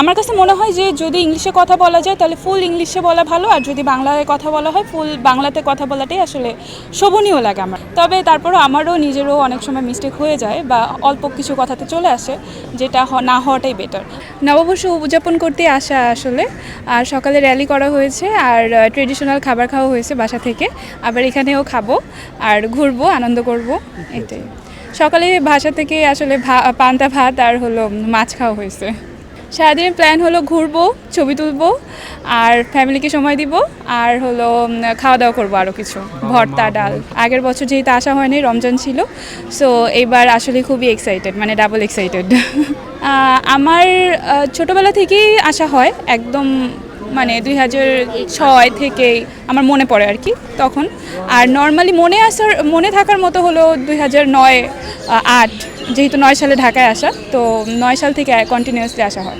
আমার কাছে মনে হয় যে যদি ইংলিশে কথা বলা যায় তাহলে ফুল ইংলিশে বলা ভালো, আর যদি বাংলায় কথা বলা হয় ফুল বাংলাতে কথা বলাটাই আসলে শোভনীয় লাগে আমার। তবে তারপরও আমারও নিজেরও অনেক সময় মিস্টেক হয়ে যায় বা অল্প কিছু কথাতে চলে আসে, যেটা না হওয়াটাই বেটার। নববর্ষ উদযাপন করতে আসা আসলে, আর সকালে র্যালি করা হয়েছে, আর ট্রেডিশনাল খাবার খাওয়া হয়েছে বাসা থেকে, আবার এখানেও খাবো আর ঘুরবো, আনন্দ করব, এটাই। সকালে বাসা থেকে আসলে পান্তা ভাত আর হলো মাছ খাওয়া হয়েছে। সারাদিনের প্ল্যান হলো ঘুরবো, ছবি তুলবো, আর ফ্যামিলিকে সময় দিব, আর হলো খাওয়া দাওয়া করবো আরও কিছু, ভর্তা ডাল। আগের বছর যেহেতু আসা হয়নি, রমজান ছিল, সো এইবার আসলে খুবই এক্সাইটেড, মানে ডাবল এক্সাইটেড। আমার ছোটোবেলা থেকেই আসা হয়, একদম মানে 2006 থেকেই আমার মনে পড়ে আর কি তখন। আর নর্মালি মনে থাকার মতো হলো 2009-08, যেহেতু 9 সালে ঢাকায় আসা, তো 9 সাল থেকে কন্টিনিউয়াসলি আসা হয়।